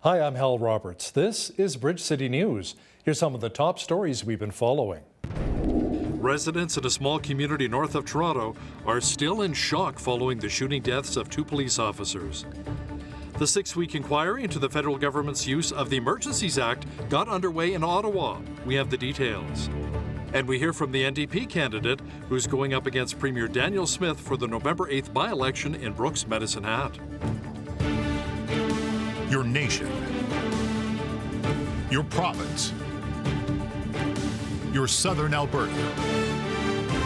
Hi, I'm Hal Roberts. This is Bridge City News. Here's some of the top stories we've been following. Residents in a small community north of Toronto are still in shock following the shooting deaths of 2 police officers. The 6-week inquiry into the federal government's use of the Emergencies Act got underway in Ottawa. We have the details. And we hear from the NDP candidate who's going up against Premier Daniel Smith for the November 8th by-election in Brooks Medicine Hat. Your nation, your province, your southern Alberta.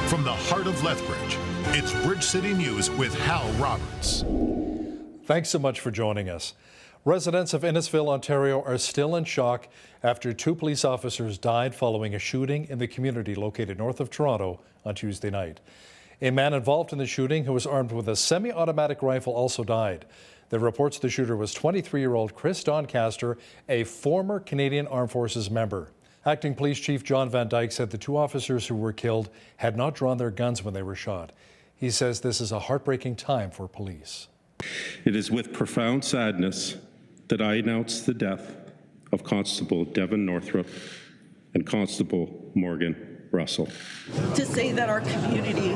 From the heart of Lethbridge, it's Bridge City News with Hal Roberts. Thanks so much for joining us. Residents of Innisfil, Ontario are still in shock after 2 police officers died following a shooting in the community located north of Toronto on Tuesday night. A man involved in the shooting who was armed with a semi-automatic rifle also died. The reports the shooter was 23-year-old Chris Doncaster, a former Canadian Armed Forces member. Acting Police Chief John Van Dyke said the 2 officers who were killed had not drawn their guns when they were shot. He says this is a heartbreaking time for police. It is with profound sadness that I announce the death of Constable Devon Northrup and Constable Morgan Russell. To say that our community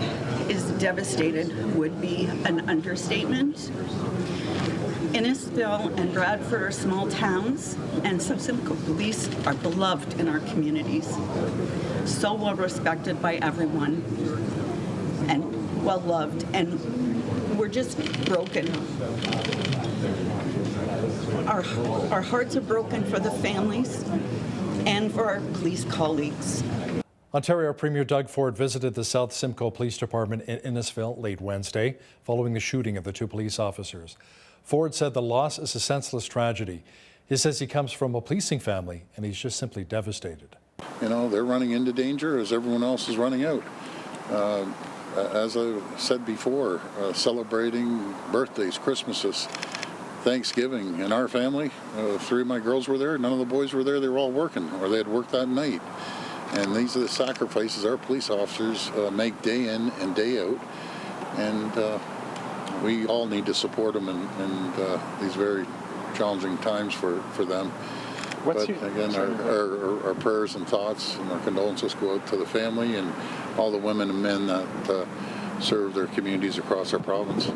is devastated would be an understatement. Innisfil and Bradford are small towns, and Simcoe Police are beloved in our communities. So well respected by everyone and well loved, and we're just broken. Our hearts are broken for the families and for our police colleagues. Ontario Premier Doug Ford visited the South Simcoe Police Department in Innisfil late Wednesday following the shooting of the 2 police officers. Ford said the loss is a senseless tragedy. He says he comes from a policing family and he's just simply devastated. You know, they're running into danger as everyone else is running out. As I said before, celebrating birthdays, Christmases, Thanksgiving. In our family, 3 of my girls were there. None of the boys were there. They were all working, or they had worked that night. And these are the sacrifices our police officers make day in and day out. And we all need to support them in these very challenging times for them. Again, our prayers and thoughts and our condolences go out to the family and all the women and men that serve their communities across our province.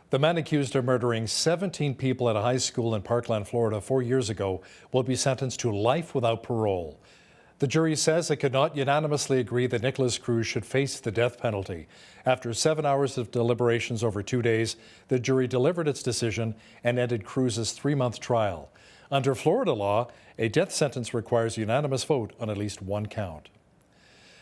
The man accused of murdering 17 people at a high school in Parkland, Florida 4 years ago will be sentenced to life without parole. The jury says it could not unanimously agree that Nicholas Cruz should face the death penalty. After 7 hours of deliberations over 2 days, the jury delivered its decision and ended Cruz's 3-month trial. Under Florida law, a death sentence requires unanimous vote on at least 1 count.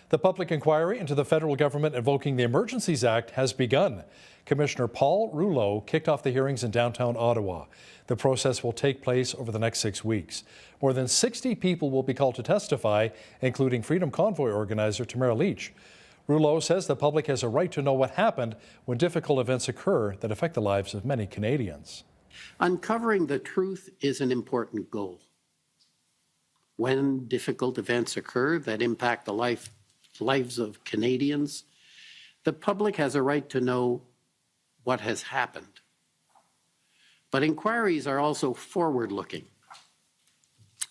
The public inquiry into the federal government invoking the Emergencies Act has begun. Commissioner Paul Rouleau kicked off the hearings in downtown Ottawa. The process will take place over the next 6 weeks. More than 60 people will be called to testify, including Freedom Convoy organizer Tamara Leach. Rouleau says the public has a right to know what happened when difficult events occur that affect the lives of many Canadians. Uncovering the truth is an important goal. When difficult events occur that impact the lives of Canadians, the public has a right to know what has happened. But inquiries are also forward-looking.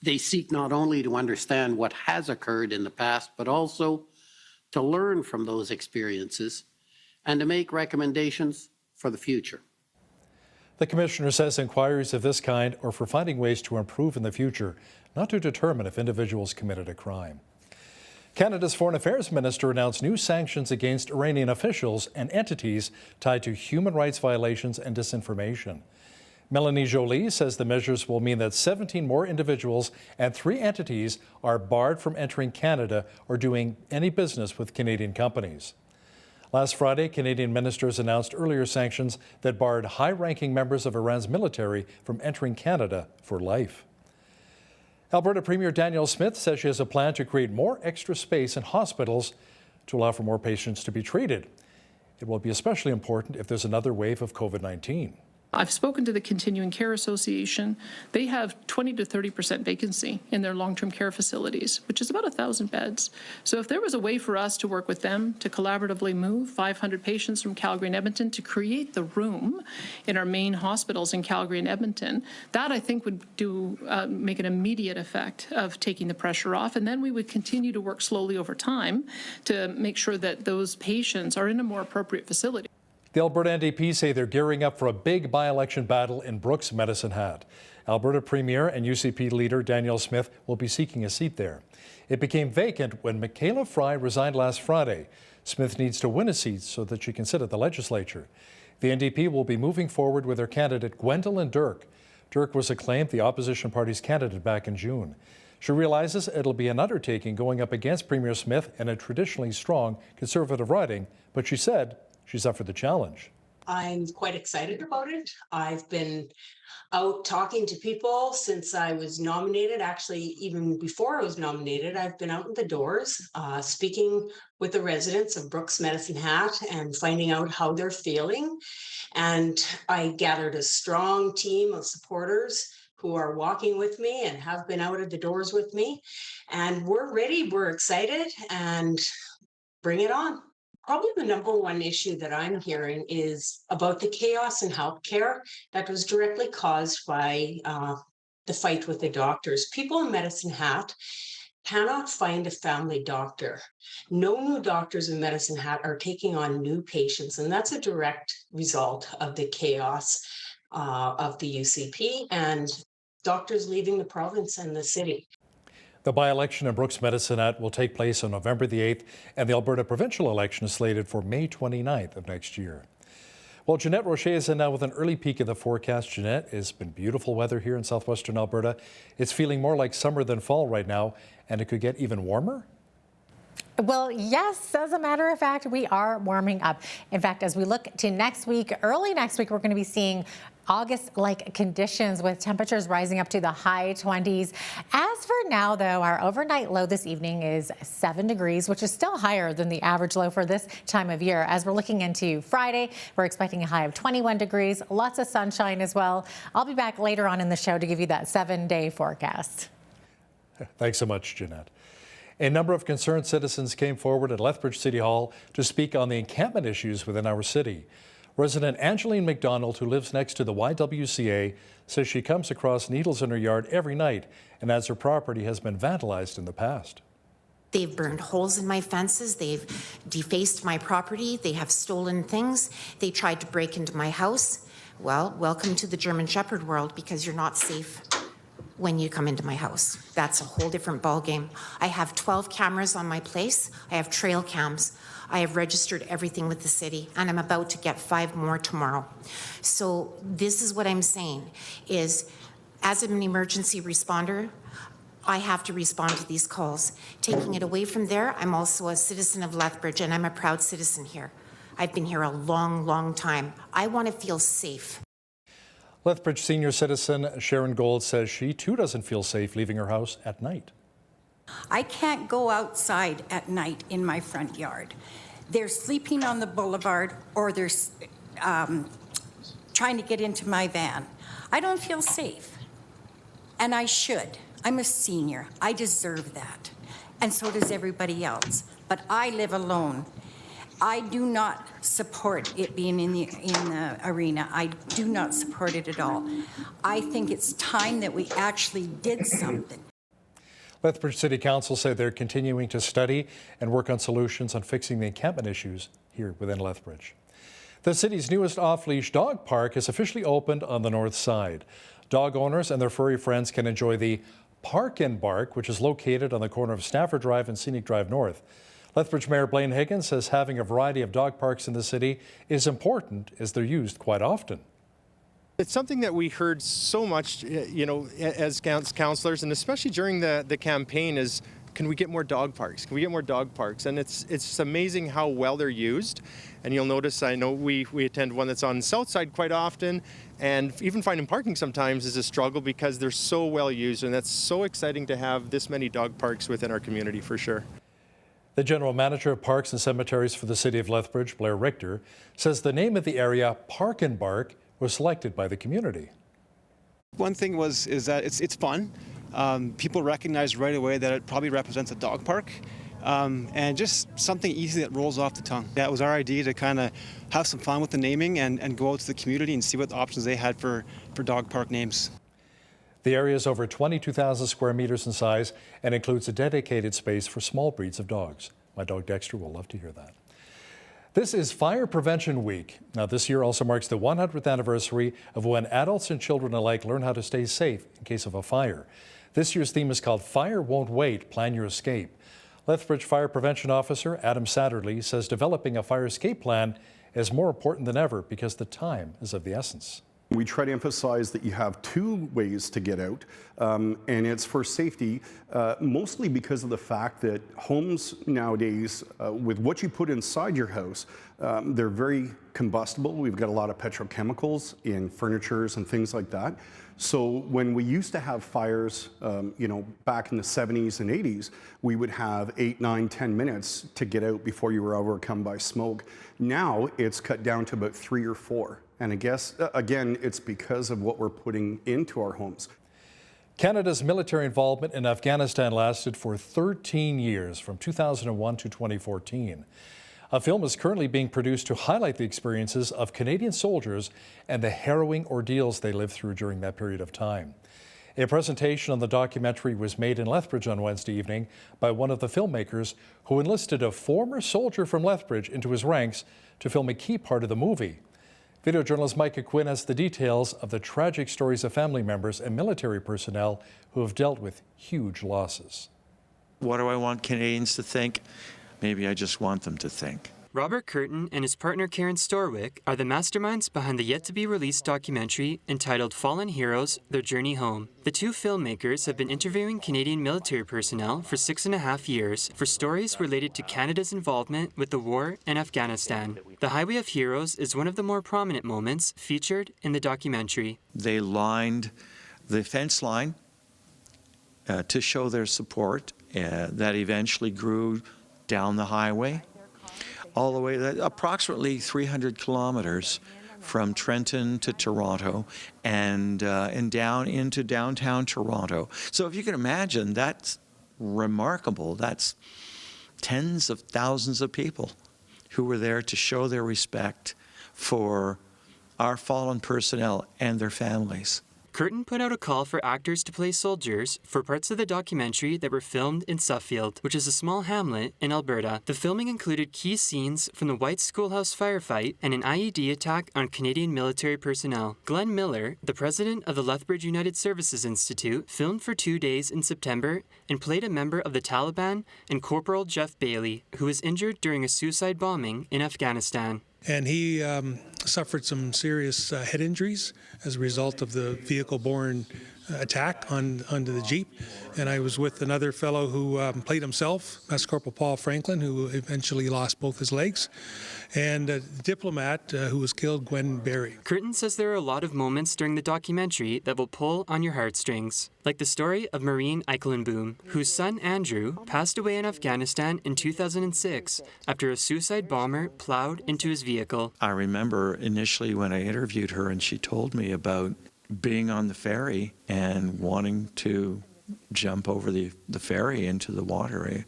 They seek not only to understand what has occurred in the past, but also to learn from those experiences and to make recommendations for the future. The Commissioner says inquiries of this kind are for finding ways to improve in the future, not to determine if individuals committed a crime. Canada's Foreign Affairs Minister announced new sanctions against Iranian officials and entities tied to human rights violations and disinformation. Melanie Joly says the measures will mean that 17 more individuals and 3 entities are barred from entering Canada or doing any business with Canadian companies. Last Friday, Canadian ministers announced earlier sanctions that barred high-ranking members of Iran's military from entering Canada for life. Alberta Premier Daniel Smith says she has a plan to create more extra space in hospitals to allow for more patients to be treated. It will be especially important if there's another wave of COVID-19. I've spoken to the Continuing Care Association. They have 20 to 30% vacancy in their long-term care facilities, which is about 1,000 beds. So if there was a way for us to work with them to collaboratively move 500 patients from Calgary and Edmonton to create the room in our main hospitals in Calgary and Edmonton, that I think would make an immediate effect of taking the pressure off. And then we would continue to work slowly over time to make sure that those patients are in a more appropriate facility. The Alberta NDP say they're gearing up for a big by-election battle in Brooks Medicine Hat. Alberta Premier and UCP leader Danielle Smith will be seeking a seat there. It became vacant when Michaela Fry resigned last Friday. Smith needs to win a seat so that she can sit at the legislature. The NDP will be moving forward with their candidate Gwendolyn Dirk. Dirk was acclaimed the opposition party's candidate back in June. She realizes it'll be an undertaking going up against Premier Smith in a traditionally strong Conservative riding, but she said she's up for the challenge. I'm quite excited about it. I've been out talking to people since I was nominated. Actually, even before I was nominated, I've been out in the doors, speaking with the residents of Brooks Medicine Hat and finding out how they're feeling. And I gathered a strong team of supporters who are walking with me and have been out at the doors with me. And we're ready, we're excited, and bring it on. Probably the number one issue that I'm hearing is about the chaos in healthcare that was directly caused by the fight with the doctors. People in Medicine Hat cannot find a family doctor. No new doctors in Medicine Hat are taking on new patients, and that's a direct result of the chaos of the UCP and doctors leaving the province and the city. The by-election in Brooks Medicine Hat will take place on November the 8th, and the Alberta provincial election is slated for May 29th of next year. Well, Jeanette Rocher is in now with an early peek at the forecast. Jeanette, it's been beautiful weather here in southwestern Alberta. It's feeling more like summer than fall right now, and it could get even warmer? Well, yes, as a matter of fact, we are warming up. In fact, as we look to next week, early next week, we're going to be seeing August-like conditions with temperatures rising up to the high 20s. As for now, though, our overnight low this evening is 7 degrees, which is still higher than the average low for this time of year. As we're looking into Friday, we're expecting a high of 21 degrees, lots of sunshine as well. I'll be back later on in the show to give you that 7-day forecast. Thanks so much, Jeanette. A number of concerned citizens came forward at Lethbridge City Hall to speak on the encampment issues within our city. Resident Angeline McDonald, who lives next to the YWCA, says she comes across needles in her yard every night and adds her property has been vandalized in the past. They've burned holes in my fences. They've defaced my property. They have stolen things. They tried to break into my house. Well, welcome to the German Shepherd world, because you're not safe when you come into my house. That's a whole different ballgame. I have 12 cameras on my place. I have trail cams. I have registered everything with the city, and I'm about to get 5 more tomorrow. So this is what I'm saying is, as an emergency responder, I have to respond to these calls. Taking it away from there, I'm also a citizen of Lethbridge, and I'm a proud citizen here. I've been here a long, long time. I want to feel safe. Lethbridge senior citizen Sharon Gold says she too doesn't feel safe leaving her house at night. I can't go outside at night in my front yard. They're sleeping on the boulevard, or they're trying to get into my van. I don't feel safe, and I should. I'm a senior. I deserve that, and so does everybody else. But I live alone. I do not support it being in the arena. I do not support it at all. I think it's time that we actually did something. Lethbridge City Council said they're continuing to study and work on solutions on fixing the encampment issues here within Lethbridge. The city's newest off-leash dog park has officially opened on the north side. Dog owners and their furry friends can enjoy the Park and Bark, which is located on the corner of Stafford Drive and Scenic Drive North. Lethbridge Mayor Blaine Higgins says having a variety of dog parks in the city is important, as they're used quite often. It's something that we heard so much, as councillors, and especially during the campaign, is can we get more dog parks? Can we get more dog parks? And it's amazing how well they're used. And you'll notice, I know we attend one that's on the south side quite often, and even finding parking sometimes is a struggle because they're so well used, and that's so exciting to have this many dog parks within our community for sure. The General Manager of Parks and Cemeteries for the City of Lethbridge, Blair Richter, says the name of the area, Park and Bark, was selected by the community. One thing is that it's fun. People recognize right away that it probably represents a dog park. And just something easy that rolls off the tongue. That was our idea, to kind of have some fun with the naming and go out to the community and see what options they had for dog park names. The area is over 22,000 square meters in size and includes a dedicated space for small breeds of dogs. My dog Dexter will love to hear that. This is Fire Prevention Week. Now, this year also marks the 100th anniversary of when adults and children alike learn how to stay safe in case of a fire. This year's theme is called Fire Won't Wait, Plan Your Escape. Lethbridge Fire Prevention Officer Adam Satterley says developing a fire escape plan is more important than ever because the time is of the essence. We try to emphasize that you have two ways to get out, and it's for safety, mostly because of the fact that homes nowadays, with what you put inside your house, they're very combustible. We've got a lot of petrochemicals in furnitures and things like that. So when we used to have fires, back in the 70s and 80s, we would have 8, 9, 10 minutes to get out before you were overcome by smoke. Now it's cut down to about 3 or 4. And I guess, again, it's because of what we're putting into our homes. Canada's military involvement in Afghanistan lasted for 13 years, from 2001 to 2014. A film is currently being produced to highlight the experiences of Canadian soldiers and the harrowing ordeals they lived through during that period of time. A presentation on the documentary was made in Lethbridge on Wednesday evening by one of the filmmakers who enlisted a former soldier from Lethbridge into his ranks to film a key part of the movie. Video journalist Micah Quinn has the details of the tragic stories of family members and military personnel who have dealt with huge losses. What do I want Canadians to think? Maybe I just want them to think. Robert Curtin and his partner Karen Storwick are the masterminds behind the yet-to-be-released documentary entitled Fallen Heroes, Their Journey Home. The two filmmakers have been interviewing Canadian military personnel for 6.5 years for stories related to Canada's involvement with the war in Afghanistan. The Highway of Heroes is one of the more prominent moments featured in the documentary. They lined the fence line to show their support that eventually grew down the highway, all the way, approximately 300 kilometers from Trenton to Toronto and down into downtown Toronto. So if you can imagine, that's remarkable. That's tens of thousands of people who were there to show their respect for our fallen personnel and their families. Curtin put out a call for actors to play soldiers for parts of the documentary that were filmed in Suffield, which is a small hamlet in Alberta. The filming included key scenes from the White Schoolhouse firefight and an IED attack on Canadian military personnel. Glenn Miller, the president of the Lethbridge United Services Institute, filmed for 2 days in September and played a member of the Taliban and Corporal Jeff Bailey, who was injured during a suicide bombing in Afghanistan. And he suffered some serious head injuries as a result of the vehicle-borne attack onto the Jeep. And I was with another fellow who played himself, Master Corporal Paul Franklin, who eventually lost both his legs, and a diplomat who was killed, Gwen Berry. Curtin says there are a lot of moments during the documentary that will pull on your heartstrings, like the story of Maureen Eikelenboom, whose son Andrew passed away in Afghanistan in 2006 after a suicide bomber plowed into his vehicle. I remember initially when I interviewed her and she told me about being on the ferry and wanting to jump over the ferry into the water.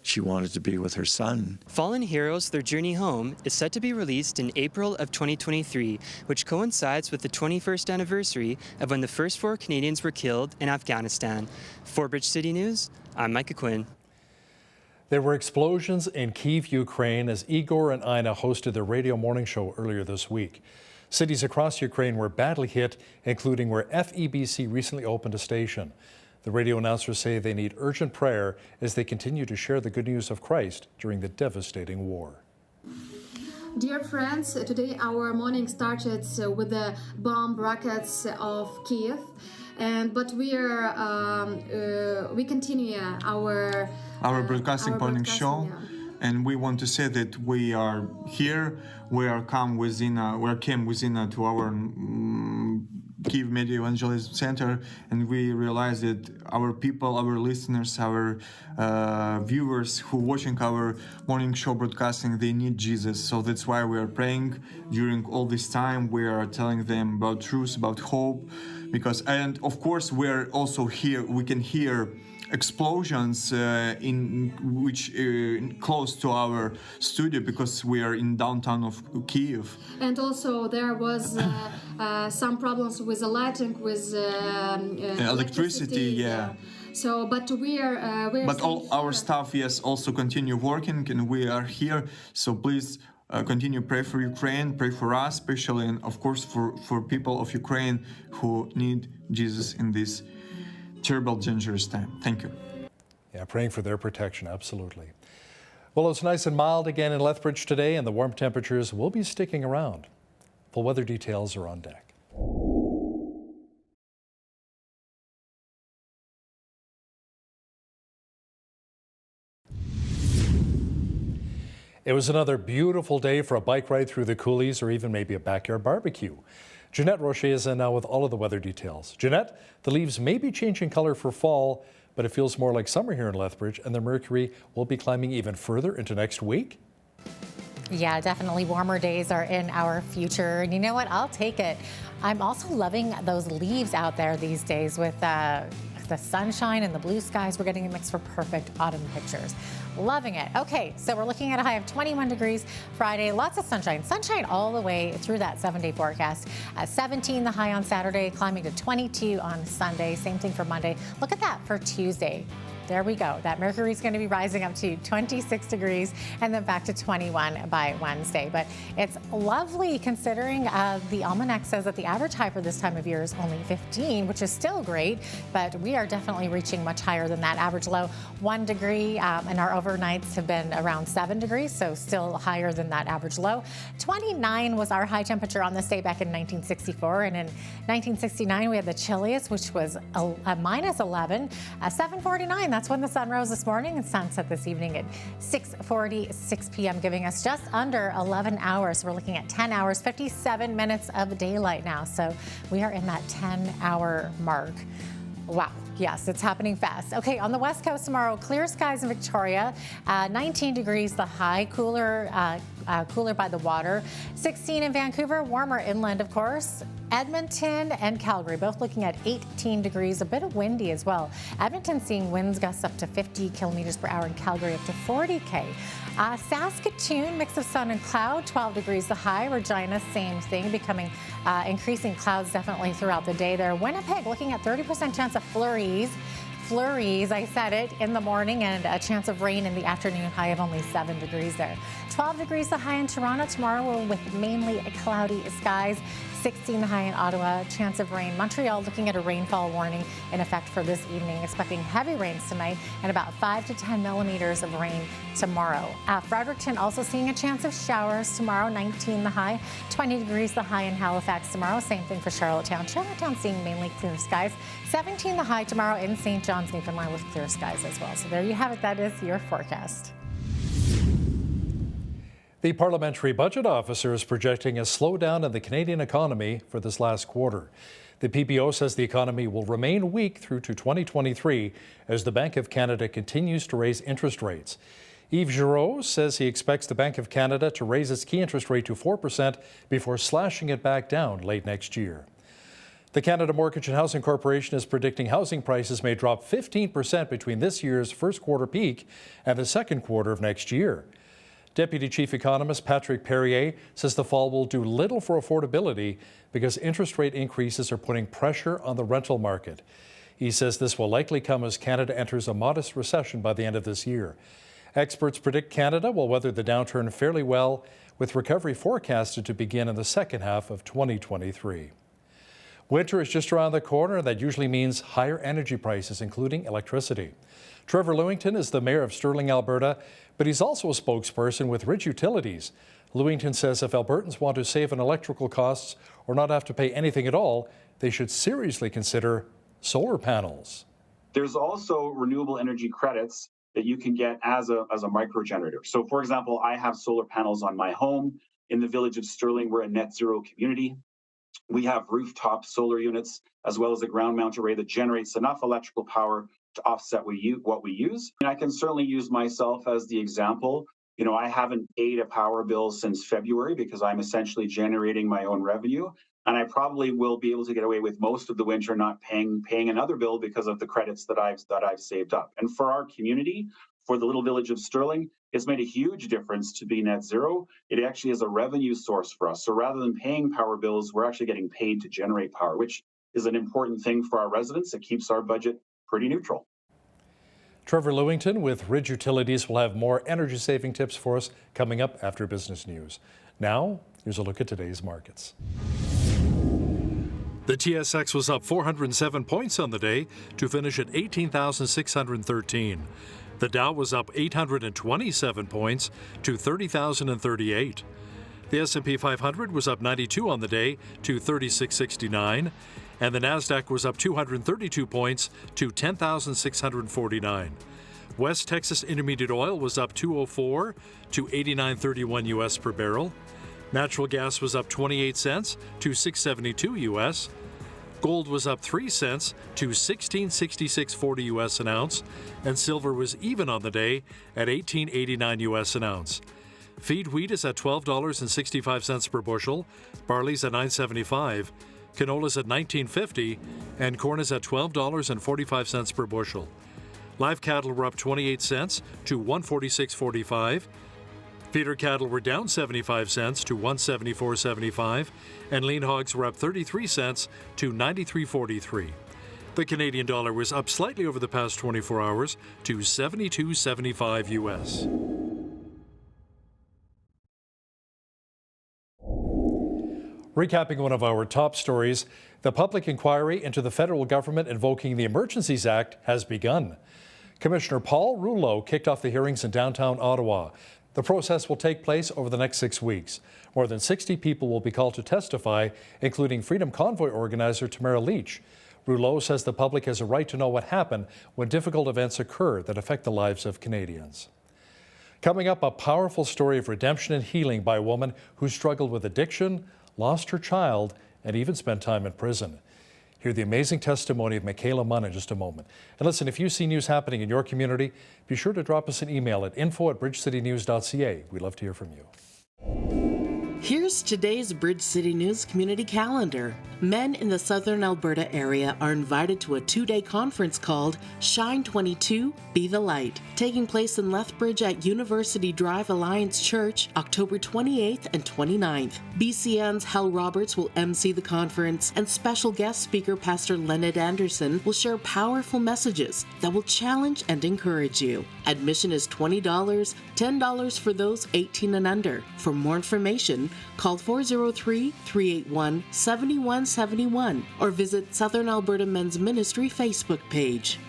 She wanted to be with her son. Fallen Heroes, Their Journey Home is set to be released in April of 2023, which coincides with the 21st anniversary of when the first 4 Canadians were killed in Afghanistan. For Bridge City News, I'm Micah Quinn. There were explosions in Kyiv, Ukraine, as Igor and Ina hosted their radio morning show earlier this week. Cities across Ukraine were badly hit, including where FEBC recently opened a station. The radio announcers say they need urgent prayer as they continue to share the good news of Christ during the devastating war. Dear friends, today our morning started with the bomb rockets of Kyiv, but we continue our broadcasting morning show. Yeah. And we want to say that we are here. We came within to our Kyiv Media Evangelism Center, and we realized that our people, our listeners, our viewers who watching our morning show broadcasting, they need Jesus. So that's why we are praying during all this time. We are telling them about truth, about hope, and of course we're also here. We can hear explosions close to our studio because we are in downtown of Kyiv. And also there was some problems with the lighting, with electricity. Yeah. So, but we're but all our staff, yes, also continue working, and we are here. So please continue pray for Ukraine, pray for us, especially, and of course for people of Ukraine who need Jesus in this terrible, dangerous time. Thank you. Yeah, praying for their protection, absolutely. Well, it's nice and mild again in Lethbridge today, and the warm temperatures will be sticking around. Full weather details are on deck. It was another beautiful day for a bike ride through the coulees or even maybe a backyard barbecue. Jeanette Rocher is in now with all of the weather details. Jeanette, the leaves may be changing color for fall, but it feels more like summer here in Lethbridge, and the mercury will be climbing even further into next week. Yeah, definitely warmer days are in our future. And you know what? I'll take it. I'm also loving those leaves out there these days with the sunshine and the blue skies. We're getting a mix for perfect autumn pictures. Loving it. Okay, so we're looking at a high of 21 degrees Friday. Lots of sunshine. Sunshine all the way through that 7-day forecast. 17 the high on Saturday, climbing to 22 on Sunday. Same thing for Monday. Look at that for Tuesday. There we go. That mercury is going to be rising up to 26 degrees and then back to 21 by Wednesday. But it's lovely considering the almanac says that the average high for this time of year is only 15, which is still great. But we are definitely reaching much higher than that. Average low 1 degree and our overnights have been around 7 degrees, so still higher than that average low. 29 was our high temperature on this day back in 1964. And in 1969, we had the chilliest, which was a minus 11. 7:49. That's when the sun rose this morning and sunset this evening at 6:46 p.m., giving us just under 11 hours. We're looking at 10 hours, 57 minutes of daylight now. So we are in that 10-hour mark. Wow. Yes, it's happening fast. Okay, on the west coast tomorrow, clear skies in Victoria, 19 degrees the high, cooler by the water. 16 in Vancouver, warmer inland, of course. Edmonton and Calgary both looking at 18 degrees, a bit of windy as well. Edmonton seeing winds gusts up to 50 kilometers per hour, and Calgary up to 40K. Saskatoon, mix of sun and cloud, 12 degrees the high. Regina, same thing, becoming increasing clouds definitely throughout the day there. Winnipeg looking at 30% chance of flurries. I said it, in the morning, and a chance of rain in the afternoon, high of only 7 degrees there. 12 degrees the high in Toronto tomorrow with mainly cloudy skies. 16 the high in Ottawa, chance of rain. Montreal looking at a rainfall warning in effect for this evening, expecting heavy rains tonight and about 5 to 10 millimeters of rain tomorrow. Fredericton also seeing a chance of showers tomorrow, 19 the high, 20 degrees the high in Halifax tomorrow. Same thing for Charlottetown. Charlottetown seeing mainly clear skies. 17 the high tomorrow in St. John's, Newfoundland with clear skies as well. So there you have it. That is your forecast. The Parliamentary Budget Officer is projecting a slowdown in the Canadian economy for this last quarter. The PBO says the economy will remain weak through to 2023 as the Bank of Canada continues to raise interest rates. Yves Giroux says he expects the Bank of Canada to raise its key interest rate to 4% before slashing it back down late next year. The Canada Mortgage and Housing Corporation is predicting housing prices may drop 15% between this year's first quarter peak and the second quarter of next year. Deputy Chief Economist Patrick Perrier says the fall will do little for affordability because interest rate increases are putting pressure on the rental market. He says this will likely come as Canada enters a modest recession by the end of this year. Experts predict Canada will weather the downturn fairly well, with recovery forecasted to begin in the second half of 2023. Winter is just around the corner, and that usually means higher energy prices, including electricity. Trevor Lewington is the mayor of Sterling, Alberta, but he's also a spokesperson with Ridge Utilities. Lewington says if Albertans want to save on electrical costs or not have to pay anything at all, they should seriously consider solar panels. There's also renewable energy credits that you can get as a micro generator. So for example, I have solar panels on my home. In the village of Sterling, we're a net zero community. We have rooftop solar units as well as a ground mount array that generates enough electrical power to offset what we use. And I can certainly use myself as the example. You know, I haven't paid a power bill since February because I'm essentially generating my own revenue. And I probably will be able to get away with most of the winter not paying another bill because of the credits that I've saved up. And for our community, for the little village of Sterling, it's made a huge difference to be net zero. It actually is a revenue source for us. So rather than paying power bills, we're actually getting paid to generate power, which is an important thing for our residents. It keeps our budget pretty neutral. Trevor Lewington with Ridge Utilities will have more energy saving tips for us coming up after business news. Now, here's a look at today's markets. The TSX was up 407 points on the day to finish at 18,613. The Dow was up 827 points to 30,038. The S&P 500 was up 92 on the day to 3669, and the Nasdaq was up 232 points to 10,649. West Texas Intermediate Oil was up 204 to 89.31 US per barrel. Natural gas was up 28 cents to 6.72 US. Gold was up 3 cents to 16.6640 US an ounce, and silver was even on the day at 18.89 US an ounce. Feed wheat is at $12.65 per bushel, barley's at $9.75, canola's at $19.50, and corn is at $12.45 per bushel. Live cattle were up 28 cents to $146.45. Feeder cattle were down 75 cents to $174.75, and lean hogs were up 33 cents to $93.43. The Canadian dollar was up slightly over the past 24 hours to 72.75 US. Recapping one of our top stories, the public inquiry into the federal government invoking the Emergencies Act has begun. Commissioner Paul Rouleau kicked off the hearings in downtown Ottawa. The process will take place over the next 6 weeks. More than 60 people will be called to testify, including Freedom Convoy organizer Tamara Leach. Rouleau says the public has a right to know what happened when difficult events occur that affect the lives of Canadians. Coming up, a powerful story of redemption and healing by a woman who struggled with addiction, lost her child, and even spent time in prison. Hear the amazing testimony of Michaela Munn in just a moment. And listen, if you see news happening in your community, be sure to drop us an email at info@bridgecitynews.ca. We'd love to hear from you. Here's today's Bridge City News community calendar. Men in the southern Alberta area are invited to a 2-day conference called Shine 22, Be the Light, taking place in Lethbridge at University Drive Alliance Church, October 28th and 29th. BCN's Hal Roberts will MC the conference, and special guest speaker Pastor Leonard Anderson will share powerful messages that will challenge and encourage you. Admission is $20, $10 for those 18 and under. For more information, call 403-381-7171 or visit Southern Alberta Men's Ministry Facebook page.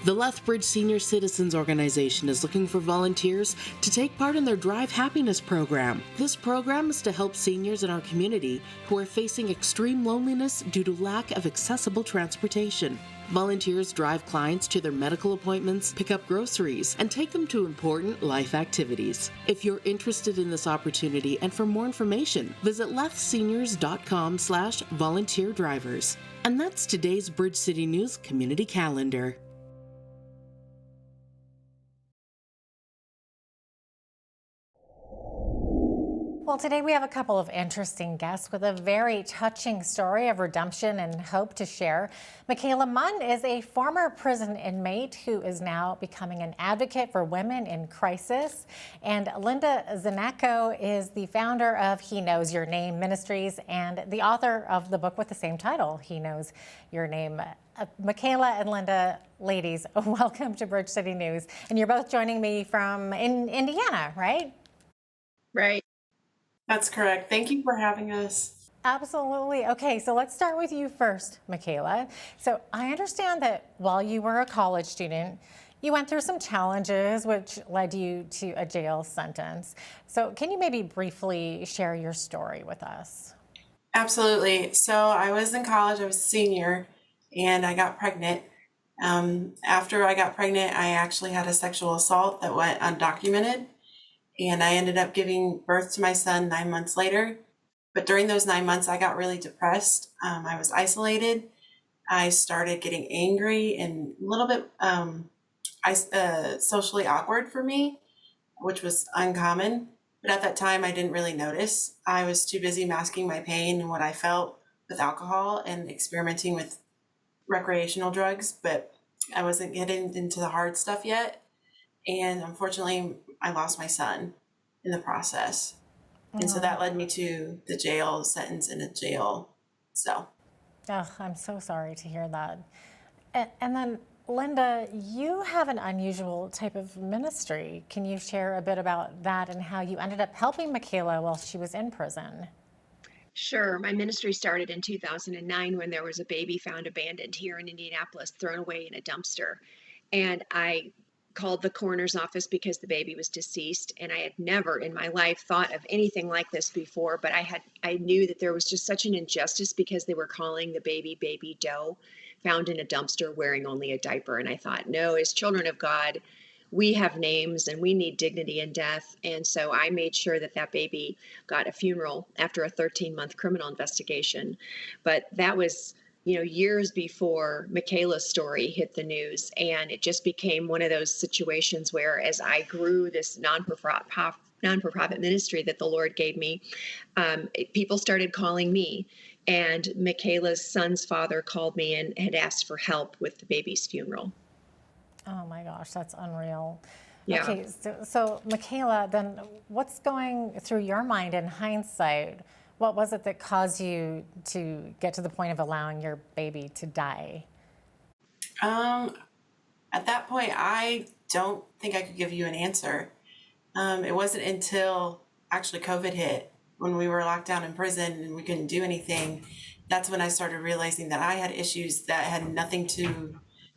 The Lethbridge Senior Citizens Organization is looking for volunteers to take part in their Drive Happiness program. This program is to help seniors in our community who are facing extreme loneliness due to lack of accessible transportation. Volunteers drive clients to their medical appointments, pick up groceries, and take them to important life activities. If you're interested in this opportunity and for more information, visit lethseniors.com/volunteer drivers. And that's today's Bridge City News community calendar. Well, today we have a couple of interesting guests with a very touching story of redemption and hope to share. Michaela Munn is a former prison inmate who is now becoming an advocate for women in crisis. And Linda Zanacco is the founder of He Knows Your Name Ministries and the author of the book with the same title, He Knows Your Name. Michaela and Linda, ladies, welcome to Bridge City News. And you're both joining me from Indiana, right? Right. That's correct. Thank you for having us. Absolutely. Okay, so let's start with you first, Michaela. So I understand that while you were a college student, you went through some challenges which led you to a jail sentence. So can you maybe briefly share your story with us? Absolutely. So I was in college, I was a senior, and I got pregnant. After I got pregnant, I actually had a sexual assault that went undocumented. And I ended up giving birth to my son 9 months later. But during those 9 months, I got really depressed. I was isolated. I started getting angry and a little bit socially awkward for me, which was uncommon. But at that time, I didn't really notice. I was too busy masking my pain and what I felt with alcohol and experimenting with recreational drugs, but I wasn't getting into the hard stuff yet. And unfortunately, I lost my son in the process. And so that led me to the jail sentence in a jail. So. Oh, I'm so sorry to hear that. And then, Linda, you have an unusual type of ministry. Can you share a bit about that and how you ended up helping Michaela while she was in prison? Sure. My ministry started in 2009 when there was a baby found abandoned here in Indianapolis, thrown away in a dumpster. And I called the coroner's office because the baby was deceased, and I had never in my life thought of anything like this before, but I knew that there was just such an injustice because they were calling the baby Doe, found in a dumpster wearing only a diaper. And I thought, no, as children of God, we have names and we need dignity in death. And so I made sure that that baby got a funeral after a 13-month criminal investigation. But that was, years before Michaela's story hit the news. And it just became one of those situations where, as I grew this non-for-profit ministry that the Lord gave me, people started calling me. And Michaela's son's father called me and had asked for help with the baby's funeral. Oh my gosh, that's unreal. Yeah. Okay, so Michaela, then what's going through your mind in hindsight? What was it that caused you to get to the point of allowing your baby to die? At that point, I don't think I could give you an answer. It wasn't until actually COVID hit, when we were locked down in prison and we couldn't do anything. That's when I started realizing that I had issues that had nothing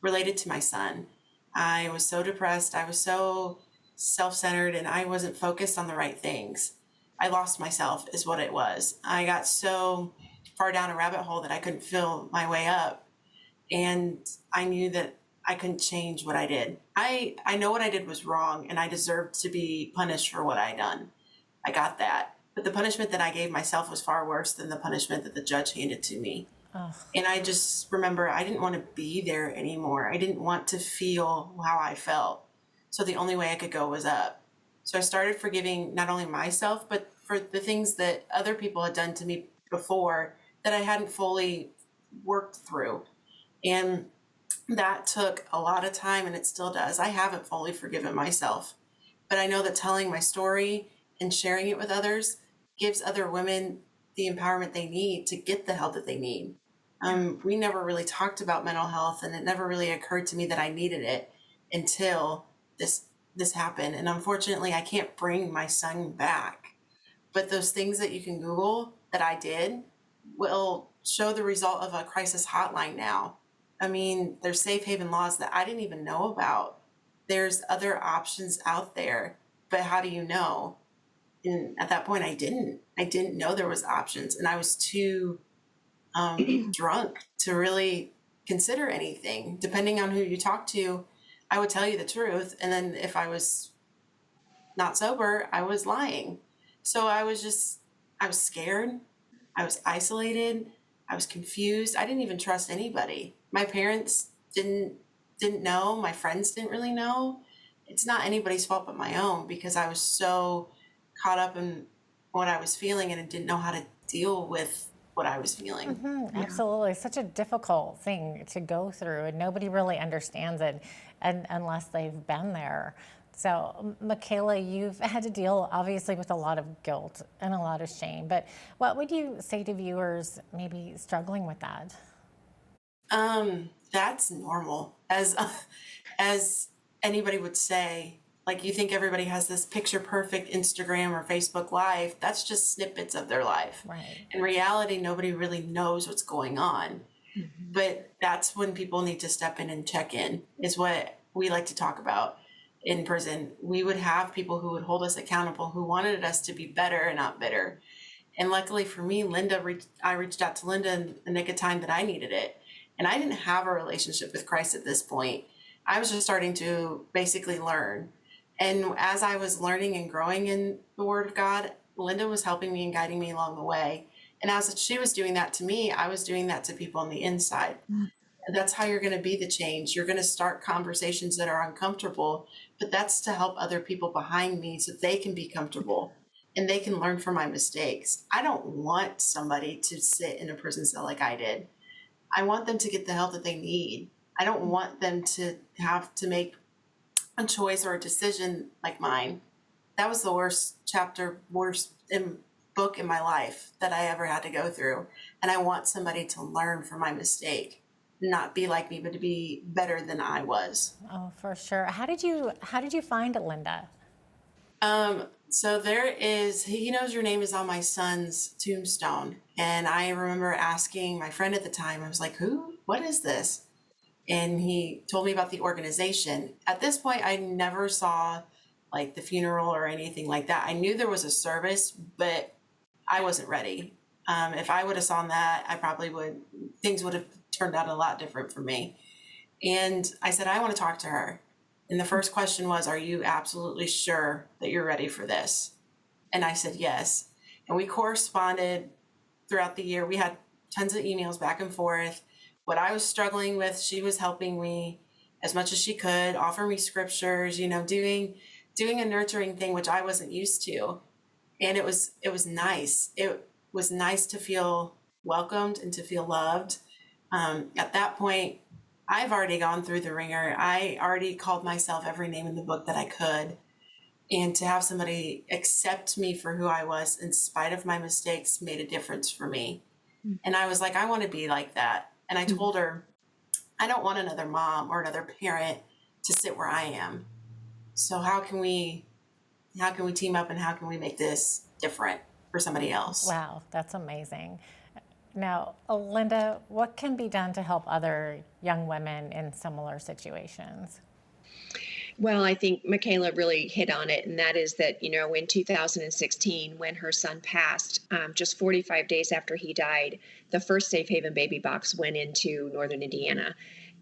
related to my son. I was so depressed. I was so self-centered, and I wasn't focused on the right things. I lost myself is what it was. I got so far down a rabbit hole that I couldn't feel my way up. And I knew that I couldn't change what I did. I know what I did was wrong, and I deserved to be punished for what I done. I got that. But the punishment that I gave myself was far worse than the punishment that the judge handed to me. Ugh. And I just remember I didn't want to be there anymore. I didn't want to feel how I felt. So the only way I could go was up. So I started forgiving not only myself, but for the things that other people had done to me before that I hadn't fully worked through. And that took a lot of time, and it still does. I haven't fully forgiven myself. But I know that telling my story and sharing it with others gives other women the empowerment they need to get the help that they need. We never really talked about mental health, and it never really occurred to me that I needed it until this happened. And unfortunately, I can't bring my son back. But those things that you can Google that I did will show the result of a crisis hotline now. I mean, there's safe haven laws that I didn't even know about. There's other options out there, but how do you know? And at that point, I didn't know there was options, and I was too drunk to really consider anything. Depending on who you talk to, I would tell you the truth. And then if I was not sober, I was lying. So I was scared. I was isolated. I was confused. I didn't even trust anybody. My parents didn't know. My friends didn't really know. It's not anybody's fault but my own, because I was so caught up in what I was feeling and didn't know how to deal with what I was feeling. Mm-hmm, absolutely. Such a difficult thing to go through, and nobody really understands it unless they've been there. So, Michaela, you've had to deal, obviously, with a lot of guilt and a lot of shame, but what would you say to viewers maybe struggling with that? That's normal. As anybody would say, like, you think everybody has this picture perfect Instagram or Facebook Live. That's just snippets of their life. Right. In reality, nobody really knows what's going on. Mm-hmm. But that's when people need to step in and check in, is what we like to talk about in prison. We would have people who would hold us accountable, who wanted us to be better and not bitter. And luckily for me, I reached out to Linda in the nick of time that I needed it. And I didn't have a relationship with Christ at this point. I was just starting to basically learn. And as I was learning and growing in the Word of God, Linda was helping me and guiding me along the way. And as she was doing that to me, I was doing that to people on the inside. And that's how you're going to be the change. You're going to start conversations that are uncomfortable, but that's to help other people behind me so they can be comfortable and they can learn from my mistakes. I don't want somebody to sit in a prison cell like I did. I want them to get the help that they need. I don't want them to have to make a choice or a decision like mine. That was the worst book in my life that I ever had to go through. And I want somebody to learn from my mistake, not be like me, but to be better than I was. Oh, for sure. How did you find Linda? So there is, he knows your name is on my son's tombstone. And I remember asking my friend at the time, I was like, what is this? And he told me about the organization. At this point, I never saw like the funeral or anything like that. I knew there was a service, but I wasn't ready. If I would have saw that, things would have turned out a lot different for me. And I said, I want to talk to her. And the first question was, are you absolutely sure that you're ready for this? And I said, yes. And we corresponded throughout the year. We had tons of emails back and forth. What I was struggling with, she was helping me as much as she could, offer me scriptures, doing a nurturing thing, which I wasn't used to. And it was nice. It was nice to feel welcomed and to feel loved. At that point, I've already gone through the ringer. I already called myself every name in the book that I could. And to have somebody accept me for who I was in spite of my mistakes made a difference for me. And I was like, I want to be like that. And I told her, I don't want another mom or another parent to sit where I am. So how can we team up and how can we make this different for somebody else? Wow, that's amazing. Now, Linda, what can be done to help other young women in similar situations? Well, I think Michaela really hit on it, and that is that, in 2016, when her son passed, just 45 days after he died, the first Safe Haven baby box went into northern Indiana,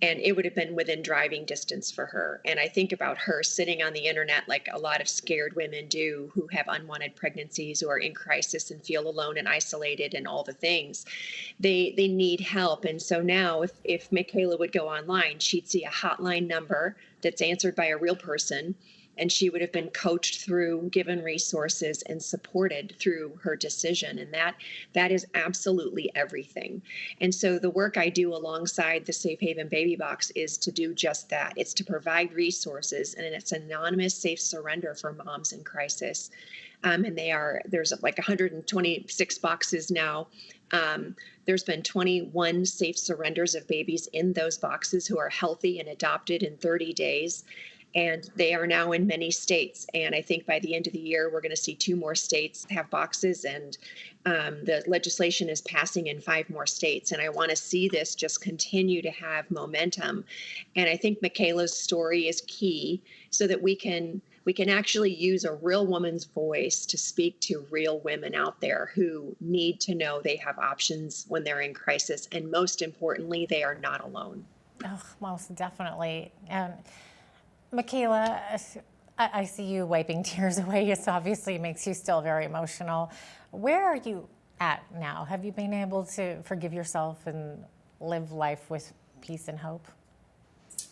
and it would have been within driving distance for her. And I think about her sitting on the internet like a lot of scared women do who have unwanted pregnancies or are in crisis and feel alone and isolated and all the things. They need help. And so now if Michaela would go online, she'd see a hotline number that's answered by a real person, and she would have been coached through, given resources, and supported through her decision. And that is absolutely everything. And so the work I do alongside the Safe Haven Baby Box is to do just that. It's to provide resources, and it's anonymous safe surrender for moms in crisis. And there's like 126 boxes now. There's been 21 safe surrenders of babies in those boxes who are healthy and adopted in 30 days. And they are now in many states. And I think by the end of the year, we're going to see 2 more states have boxes, and the legislation is passing in 5 more states. And I want to see this just continue to have momentum. And I think Michaela's story is key so that we can actually use a real woman's voice to speak to real women out there who need to know they have options when they're in crisis. And most importantly, they are not alone. Oh, most definitely. Michaela, I see you wiping tears away. It obviously makes you still very emotional. Where are you at now? Have you been able to forgive yourself and live life with peace and hope?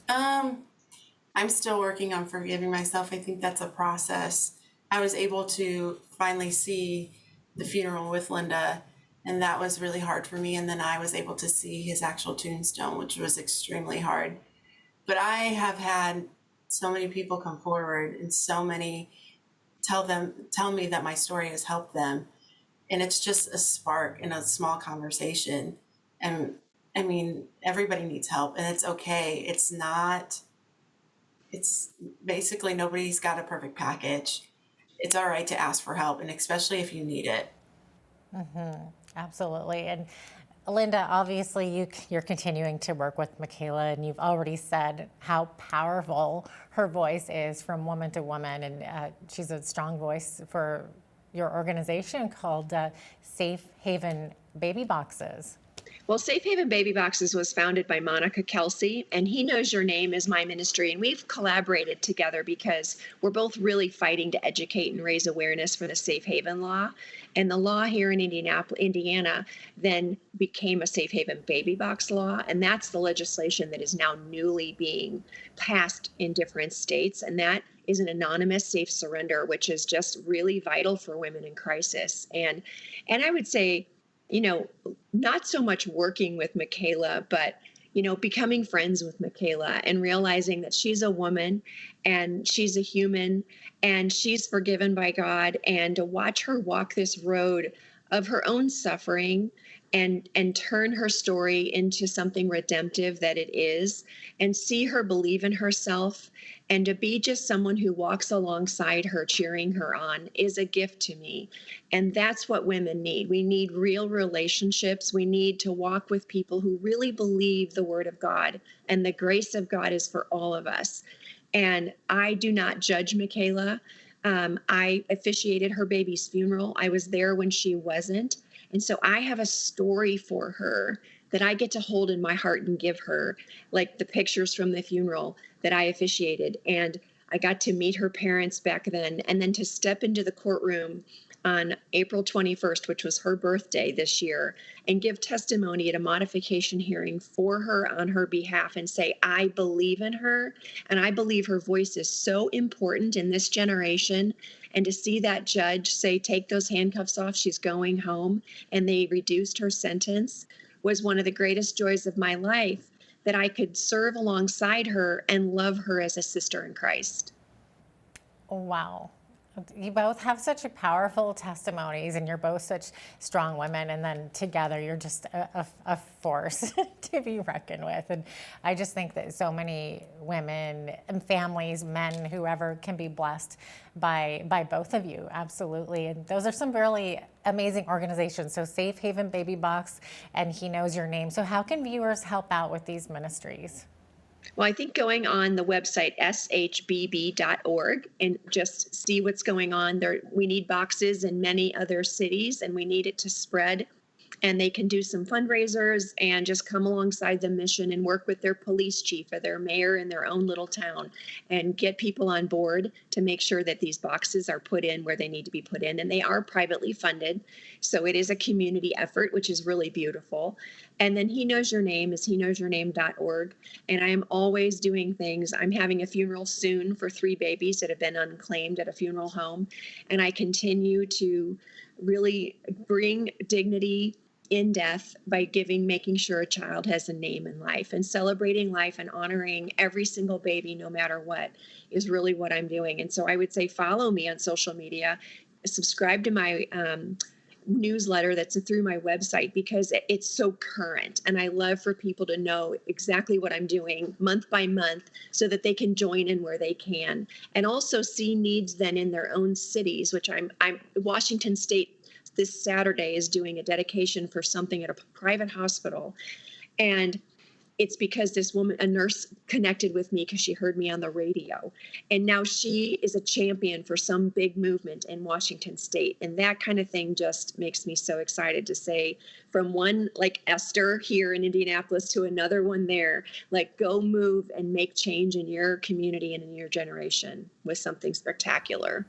I'm still working on forgiving myself. I think that's a process. I was able to finally see the funeral with Linda, and that was really hard for me. And then I was able to see his actual tombstone, which was extremely hard. But I have had so many people come forward and so many tell me that my story has helped them. And it's just a spark in a small conversation. And I mean, everybody needs help, and it's okay. It's basically nobody's got a perfect package. It's all right to ask for help, and especially if you need it. Mm-hmm. Absolutely. And Linda, obviously you're continuing to work with Michaela, and you've already said how powerful her voice is from woman to woman. And she's a strong voice for your organization called Safe Haven Baby Boxes. Well, Safe Haven Baby Boxes was founded by Monica Kelsey, and He Knows Your Name is my ministry. And we've collaborated together because we're both really fighting to educate and raise awareness for the Safe Haven law. And the law here in Indiana, then became a Safe Haven Baby Box law. And that's the legislation that is now newly being passed in different states. And that is an anonymous safe surrender, which is just really vital for women in crisis. And I would say, not so much working with Michaela, but, becoming friends with Michaela and realizing that she's a woman and she's a human and she's forgiven by God, and to watch her walk this road of her own suffering and turn her story into something redemptive that it is, and see her believe in herself, and to be just someone who walks alongside her, cheering her on, is a gift to me. And that's what women need. We need real relationships. We need to walk with people who really believe the word of God, and the grace of God is for all of us. And I do not judge Michaela. I officiated her baby's funeral. I was there when she wasn't. And so I have a story for her that I get to hold in my heart and give her, like the pictures from the funeral that I officiated. And I got to meet her parents back then, and then to step into the courtroom on April 21st, which was her birthday this year, and give testimony at a modification hearing for her on her behalf and say, I believe in her, and I believe her voice is so important in this generation. And to see that judge say, take those handcuffs off, she's going home, and they reduced her sentence, was one of the greatest joys of my life, that I could serve alongside her and love her as a sister in Christ. Wow. You both have such powerful testimonies, and you're both such strong women, and then together you're just a force to be reckoned with. And I just think that so many women and families, men, whoever, can be blessed by both of you. Absolutely. And those are some really amazing organizations. So Safe Haven Baby Box and He Knows Your Name. So how can viewers help out with these ministries? Well, I think going on the website, shbb.org, and just see what's going on there. We need boxes in many other cities, and we need it to spread. And they can do some fundraisers and just come alongside the mission and work with their police chief or their mayor in their own little town and get people on board to make sure that these boxes are put in where they need to be put in. And they are privately funded. So it is a community effort, which is really beautiful. And then He Knows Your Name is heknowsyourname.org. And I am always doing things. I'm having a funeral soon for 3 babies that have been unclaimed at a funeral home. And I continue to really bring dignity in death by making sure a child has a name in life, and celebrating life and honoring every single baby, no matter what, is really what I'm doing. And so I would say follow me on social media, subscribe to my newsletter that's through my website, because it's so current, and I love for people to know exactly what I'm doing month by month so that they can join in where they can, and also see needs then in their own cities, which I'm Washington State this Saturday is doing a dedication for something at a private hospital. And it's because this woman, a nurse, connected with me because she heard me on the radio. And now she is a champion for some big movement in Washington State. And that kind of thing just makes me so excited to say, from one like Esther here in Indianapolis to another one there, like, go move and make change in your community and in your generation with something spectacular.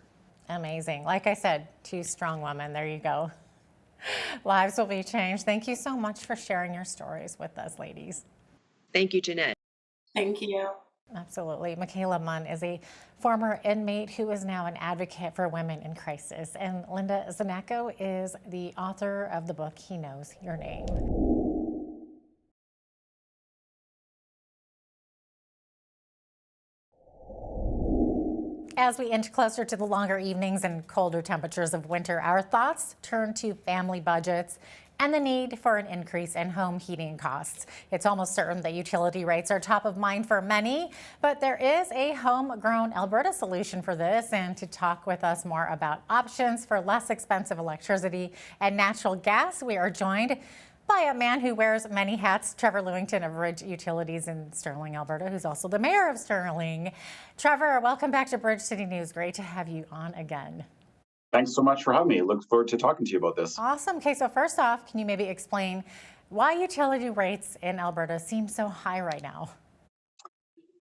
Amazing. Like I said, 2 strong women. There you go. Lives will be changed. Thank you so much for sharing your stories with us, ladies. Thank you, Jeanette. Thank you. Absolutely. Michaela Munn is a former inmate who is now an advocate for women in crisis. And Linda Zanacco is the author of the book, He Knows Your Name. As we inch closer to the longer evenings and colder temperatures of winter, our thoughts turn to family budgets and the need for an increase in home heating costs. It's almost certain that utility rates are top of mind for many, but there is a homegrown Alberta solution for this. And to talk with us more about options for less expensive electricity and natural gas, we are joined by a man who wears many hats, Trevor Lewington of Ridge Utilities in Sterling, Alberta, who's also the mayor of Sterling. Trevor, welcome back to Bridge City News. Great to have you on again. Thanks so much for having me. Look forward to talking to you about this. Awesome. Okay, so first off, can you maybe explain Why utility rates in Alberta seem so high right now?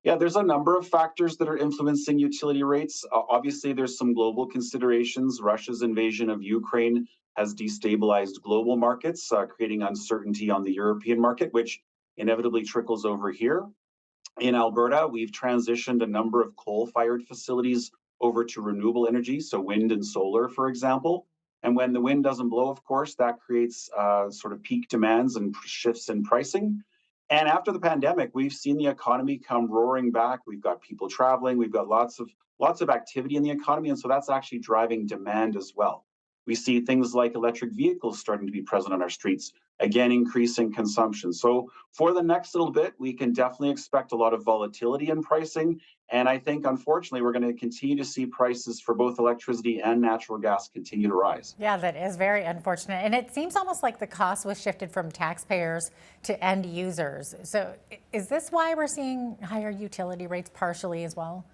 Yeah, there's a number of factors that are influencing utility rates. Obviously, there's some global considerations. Russia's invasion of Ukraine has destabilized global markets, creating uncertainty on the European market, which inevitably trickles over here. In Alberta, we've transitioned a number of coal-fired facilities over to renewable energy, so wind and solar, for example. And when the wind doesn't blow, of course, that creates sort of peak demands and shifts in pricing. And after the pandemic, we've seen the economy come roaring back. We've got people traveling. We've got lots of activity in the economy, and so that's actually driving demand as well. We see things like electric vehicles starting to be present on our streets, again increasing consumption. So for the next little bit, we can definitely expect a lot of volatility in pricing. And I think, unfortunately, we're going to continue to see prices for both electricity and natural gas continue to rise. Yeah, that is very unfortunate. And it seems almost like the cost was shifted from taxpayers to end users. So is this why we're seeing higher utility rates partially as well?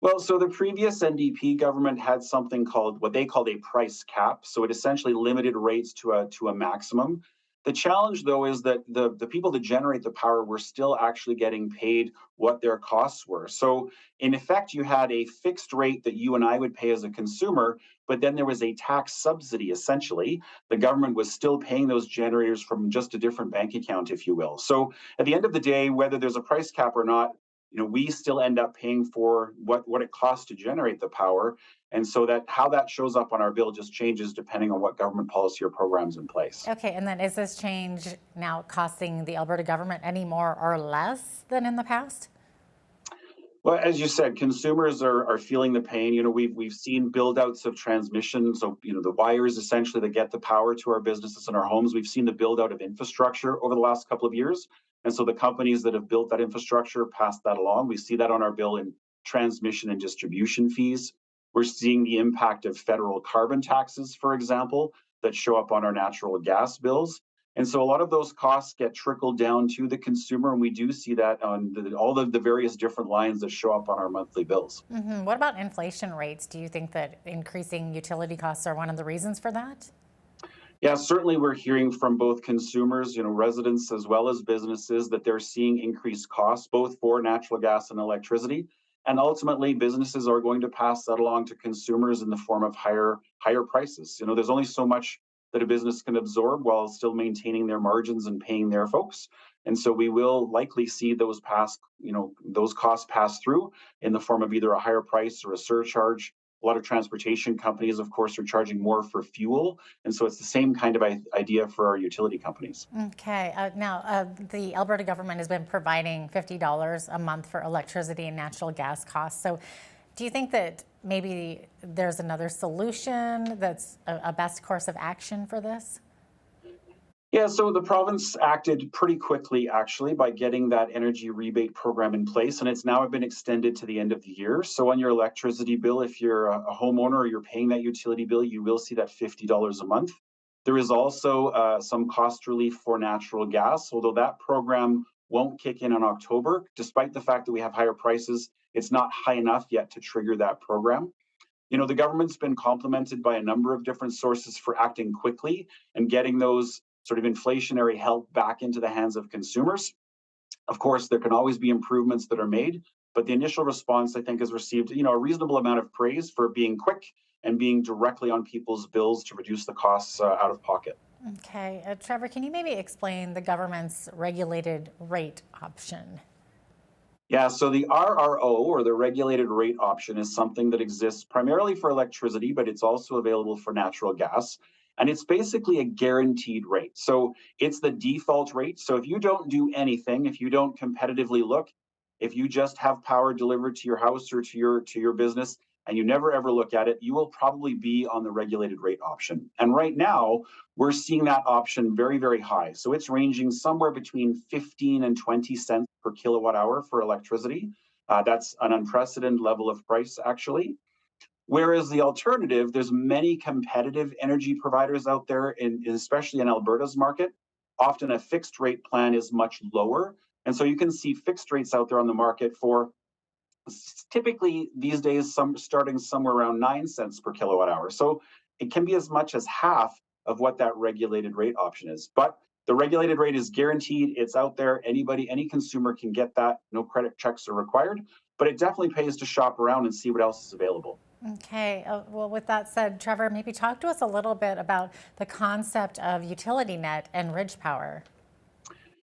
Well, so the previous NDP government had something called what they called a price cap. So it essentially limited rates to a maximum. The challenge, though, is that the people that generate the power were still actually getting paid what their costs were. So in effect, you had a fixed rate that you and I would pay as a consumer, but then there was a tax subsidy, essentially. The government was still paying those generators from just a different bank account, if you will. So at the end of the day, whether there's a price cap or not, we still end up paying for what it costs to generate the power. And so that how that shows up on our bill just changes depending on what government policy or programs in place. Okay, and then is this change now costing the Alberta government any more or less than in the past? Well, as you said, consumers are feeling the pain. We've seen build outs of transmission. So, the wires essentially that get the power to our businesses and our homes. We've seen the build out of infrastructure over the last couple of years. And so the companies that have built that infrastructure pass that along. We see that on our bill in transmission and distribution fees. We're seeing the impact of federal carbon taxes, for example, that show up on our natural gas bills. And so a lot of those costs get trickled down to the consumer, and we do see that on all of the various different lines that show up on our monthly bills. What about inflation rates? Do you think that increasing utility costs are one of the reasons for that? Yeah, certainly we're hearing from both consumers, residents as well as businesses that they're seeing increased costs, both for natural gas and electricity. And ultimately, businesses are going to pass that along to consumers in the form of higher prices. There's only so much that a business can absorb while still maintaining their margins and paying their folks. And so we will likely see those costs pass through in the form of either a higher price or a surcharge. A lot of transportation companies, of course, are charging more for fuel. And so it's the same kind of idea for our utility companies. Okay. Now, the Alberta government has been providing $50 a month for electricity and natural gas costs. So do you think that maybe there's another solution that's a best course of action for this? Yeah, so the province acted pretty quickly, actually, by getting that energy rebate program in place, and it's now been extended to the end of the year. So on your electricity bill, if you're a homeowner or you're paying that utility bill, you will see that $50 a month. There is also some cost relief for natural gas, although that program won't kick in October. Despite the fact that we have higher prices, it's not high enough yet to trigger that program. The government's been complemented by a number of different sources for acting quickly and getting those sort of inflationary help back into the hands of consumers. Of course, there can always be improvements that are made, but the initial response, I think, has received, a reasonable amount of praise for being quick and being directly on people's bills to reduce the costs out of pocket. Okay. Trevor, can you maybe explain the government's regulated rate option? Yeah, so the RRO, or the regulated rate option, is something that exists primarily for electricity, but it's also available for natural gas. And it's basically a guaranteed rate. So it's the default rate. So if you don't do anything, if you don't competitively look, if you just have power delivered to your house or to your business and you never ever look at it, you will probably be on the regulated rate option. And right now, we're seeing that option very, very high. So it's ranging somewhere between 15 and 20 cents per kilowatt hour for electricity. That's an unprecedented level of price, actually. Whereas the alternative, there's many competitive energy providers out there, especially in Alberta's market. Often a fixed rate plan is much lower. And so you can see fixed rates out there on the market for typically these days, starting somewhere around 9 cents per kilowatt hour. So it can be as much as half of what that regulated rate option is. But The regulated rate is guaranteed. It's out there. Any consumer can get that. No credit checks are required, but it definitely pays to shop around and see what else is available. Okay, well, with that said, Trevor, maybe talk to us a little bit about the concept of UtilityNet and Ridge Power.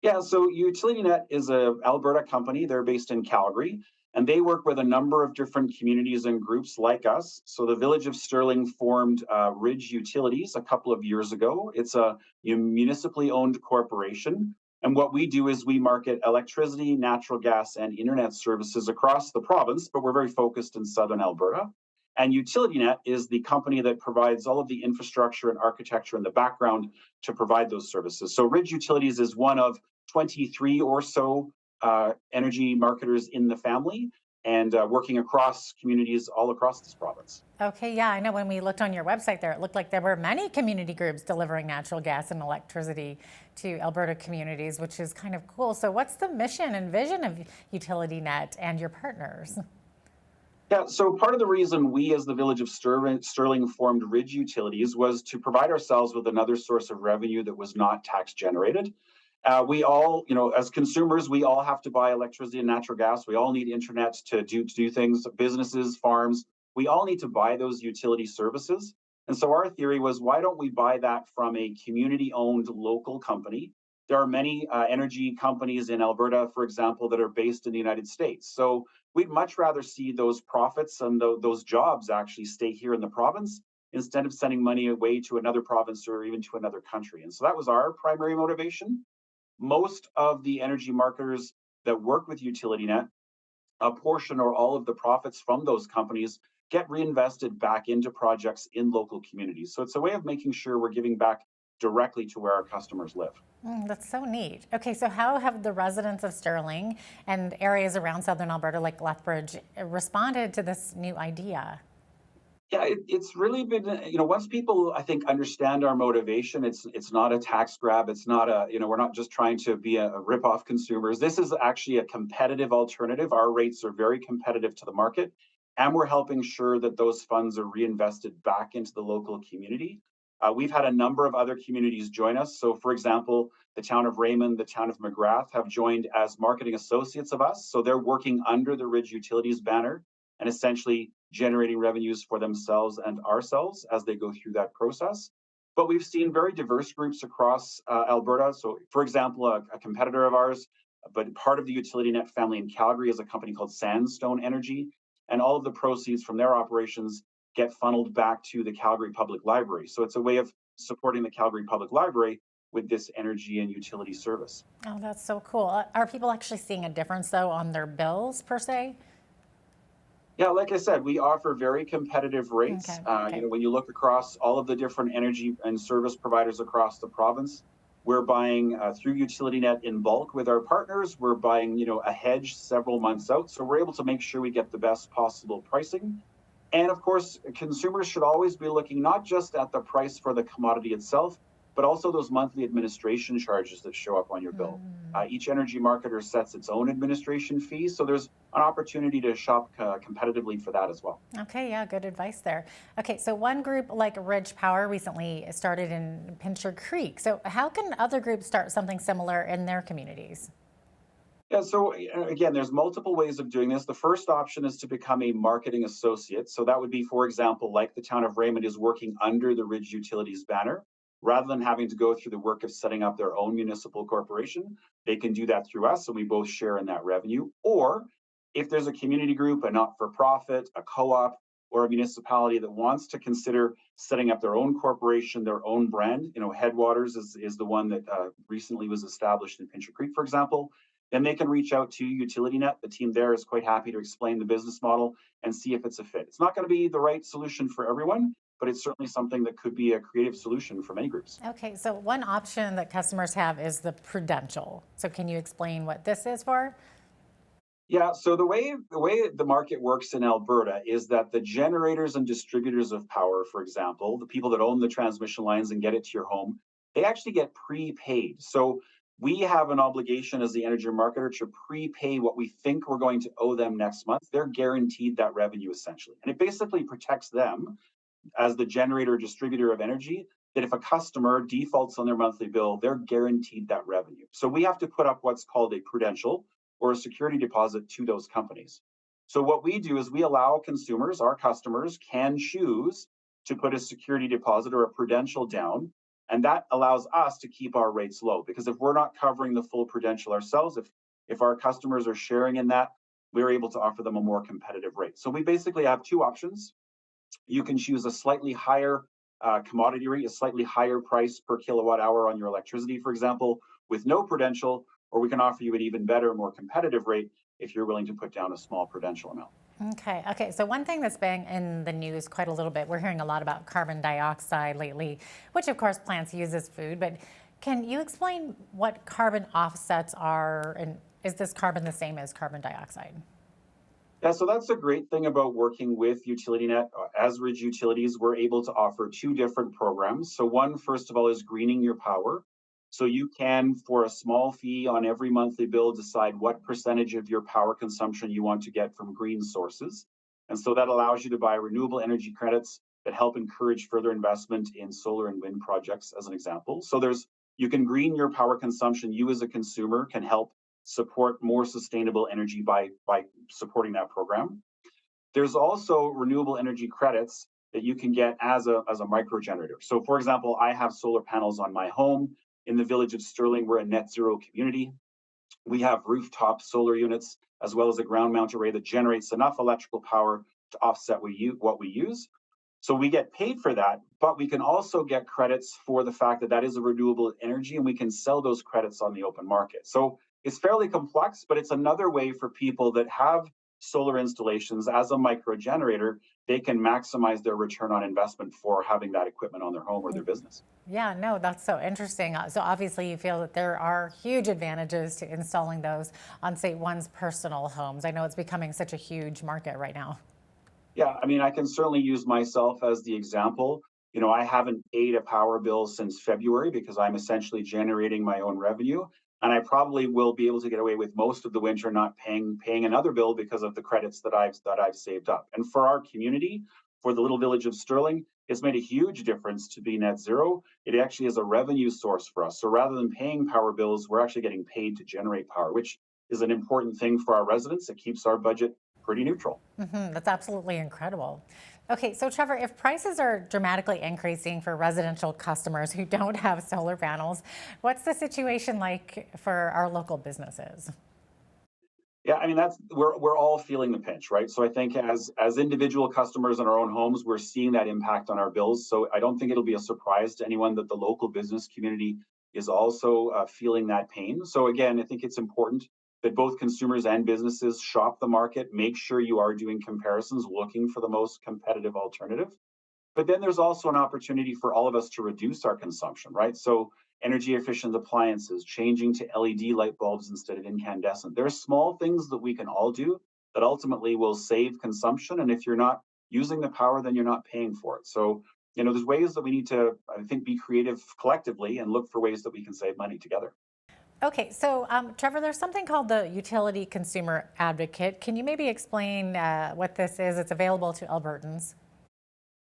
Yeah, so UtilityNet is a Alberta company. They're based in Calgary, and they work with a number of different communities and groups like us. So the Village of Sterling formed Ridge Utilities a couple of years ago. It's a municipally owned corporation. And what we do is we market electricity, natural gas, and internet services across the province, but we're very focused in southern Alberta. And UtilityNet is the company that provides all of the infrastructure and architecture in the background to provide those services. So Ridge Utilities is one of 23 or so energy marketers in the family, and working across communities all across this province. Okay, yeah, I know when we looked on your website there, it looked like there were many community groups delivering natural gas and electricity to Alberta communities, which is kind of cool. So what's the mission and vision of UtilityNet and your partners? Yeah, so part of the reason we as the Village of Sterling formed Ridge Utilities was to provide ourselves with another source of revenue that was not tax generated. We all, as consumers, we all have to buy electricity and natural gas. We all need internet to do things, businesses, farms. We all need to buy those utility services. And so our theory was, why don't we buy that from a community-owned local company? There are many energy companies in Alberta, for example, that are based in the United States. So we'd much rather see those profits and those jobs actually stay here in the province instead of sending money away to another province or even to another country. And so that was our primary motivation. Most of the energy marketers that work with UtilityNet, a portion or all of the profits from those companies get reinvested back into projects in local communities. So it's a way of making sure we're giving back directly to where our customers live. That's so neat. Okay, so how have the residents of Sterling and areas around southern Alberta like Lethbridge responded to this new idea? Yeah, it's really been, once people, I think, understand our motivation, it's not a tax grab. It's not we're not just trying to be a rip off consumers. This is actually a competitive alternative. Our rates are very competitive to the market, and we're helping sure that those funds are reinvested back into the local community. We've had a number of other communities join us. So, for example, the town of Raymond, the town of McGrath have joined as marketing associates of us. So they're working under the Ridge Utilities banner and essentially generating revenues for themselves and ourselves as they go through that process. But we've seen very diverse groups across Alberta. So, for example, a competitor of ours, but part of the UtilityNet family in Calgary, is a company called Sandstone Energy. And all of the proceeds from their operations get funneled back to the Calgary Public Library. So it's a way of supporting the Calgary Public Library with this energy and utility service. Oh, that's so cool. Are people actually seeing a difference, though, on their bills, per se? Yeah, like I said, we offer very competitive rates. Okay. When you look across all of the different energy and service providers across the province, we're buying through UtilityNet in bulk with our partners. We're buying, a hedge several months out. So we're able to make sure we get the best possible pricing. And of course, consumers should always be looking not just at the price for the commodity itself, but also those monthly administration charges that show up on your bill. Each energy marketer sets its own administration fee, so there's an opportunity to shop competitively for that as well. Okay, yeah, good advice there. Okay, so one group like Ridge Power recently started in Pincher Creek. So how can other groups start something similar in their communities? Yeah, so again, there's multiple ways of doing this. The first option is to become a marketing associate. So that would be, for example, like the town of Raymond is working under the Ridge Utilities banner. Rather than having to go through the work of setting up their own municipal corporation, they can do that through us, and we both share in that revenue. Or if there's a community group, a not-for-profit, a co-op, or a municipality that wants to consider setting up their own corporation, their own brand, Headwaters is the one that recently was established in Pincher Creek, for example, then they can reach out to UtilityNet. The team there is quite happy to explain the business model and see if it's a fit. It's not going to be the right solution for everyone, but it's certainly something that could be a creative solution for many groups. Okay, so one option that customers have is the Prudential. So can you explain what this is for? Yeah, so the way the market works in Alberta is that the generators and distributors of power, for example, the people that own the transmission lines and get it to your home, they actually get prepaid. So we have an obligation as the energy marketer to prepay what we think we're going to owe them next month. They're guaranteed that revenue essentially. And it basically protects them as the generator distributor of energy that if a customer defaults on their monthly bill, they're guaranteed that revenue. So we have to put up what's called a prudential or a security deposit to those companies. So what we do is we allow consumers, our customers, can choose to put a security deposit or a prudential down, and that allows us to keep our rates low. Because if we're not covering the full prudential ourselves, if our customers are sharing in that, we're able to offer them a more competitive rate. So we basically have two options. You can choose a slightly higher commodity rate, a slightly higher price per kilowatt hour on your electricity, for example, with no prudential, or we can offer you an even better, more competitive rate if you're willing to put down a small prudential amount. Okay. So one thing that's been in the news quite a little bit, we're hearing a lot about carbon dioxide lately, which of course plants use as food, but can you explain what carbon offsets are, and is this carbon the same as carbon dioxide? Yeah, so that's a great thing about working with UtilityNet. As Ridge Utilities, we're able to offer two different programs. So one, first of all, is greening your power. So you can, for a small fee on every monthly bill, decide what percentage of your power consumption you want to get from green sources. And so that allows you to buy renewable energy credits that help encourage further investment in solar and wind projects, as an example. So you can green your power consumption. You as a consumer can help support more sustainable energy by supporting that program. There's also renewable energy credits that you can get as a micro generator. So for example, I have solar panels on my home. In the village of Sterling, we're a net zero community. We have rooftop solar units, as well as a ground mount array that generates enough electrical power to offset what we use. So we get paid for that, but we can also get credits for the fact that that is a renewable energy, and we can sell those credits on the open market. So it's fairly complex, but it's another way for people that have solar installations as a micro generator, they can maximize their return on investment for having that equipment on their home or their business. Yeah, no, that's so interesting. So obviously you feel that there are huge advantages to installing those on, say, one's personal homes. I know it's becoming such a huge market right now. Yeah, I mean, I can certainly use myself as the example. You know, I haven't paid a power bill since February because I'm essentially generating my own revenue. And I probably will be able to get away with most of the winter not paying another bill because of the credits that I've saved up. And for our community, for the little village of Sterling, it's made a huge difference to be net zero. It actually is a revenue source for us. So rather than paying power bills, we're actually getting paid to generate power, which is an important thing for our residents. It keeps our budget pretty neutral. That's absolutely incredible. Okay, so Trevor, if prices are dramatically increasing for residential customers who don't have solar panels, what's the situation like for our local businesses? Yeah, I mean, we're all feeling the pinch, right? So I think as individual customers in our own homes, we're seeing that impact on our bills. So I don't think it'll be a surprise to anyone that the local business community is also feeling that pain. So again, I think it's important that both consumers and businesses shop the market, make sure you are doing comparisons, looking for the most competitive alternative. But then there's also an opportunity for all of us to reduce our consumption, right? So energy efficient appliances, changing to LED light bulbs instead of incandescent. There are small things that we can all do that ultimately will save consumption. And if you're not using the power, then you're not paying for it. So, you know, there's ways that we need to, I think, be creative collectively and look for ways that we can save money together. Okay, so Trevor, there's something called the Utility Consumer Advocate. Can you maybe explain what this is? It's available to Albertans.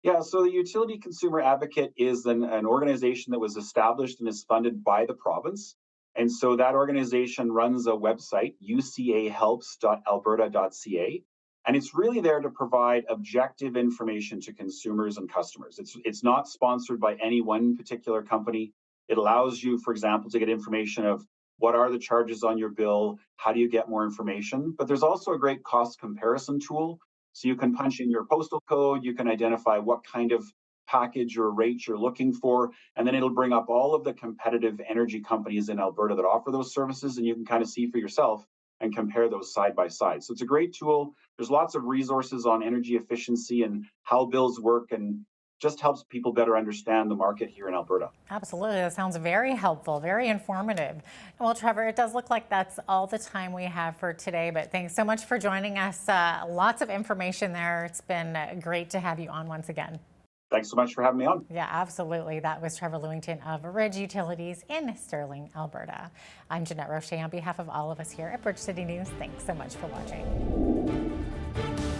Yeah, so the Utility Consumer Advocate is an organization that was established and is funded by the province. And so that organization runs a website, ucahelps.alberta.ca. And it's really there to provide objective information to consumers and customers. It's not sponsored by any one particular company. It allows you, for example, to get information of what are the charges on your bill, how do you get more information. But there's also a great cost comparison tool. So you can punch in your postal code, you can identify what kind of package or rate you're looking for, and then it'll bring up all of the competitive energy companies in Alberta that offer those services, and you can kind of see for yourself and compare those side by side. So it's a great tool. There's lots of resources on energy efficiency and how bills work, and just helps people better understand the market here in Alberta. Absolutely. That sounds very helpful, very informative. Well, Trevor, it does look like that's all the time we have for today, but thanks so much for joining us. Lots of information there. It's been great to have you on once again. Thanks so much for having me on. Yeah, absolutely. That was Trevor Lewington of Ridge Utilities in Sterling, Alberta. I'm Jeanette Roche on behalf of all of us here at Bridge City News. Thanks so much for watching.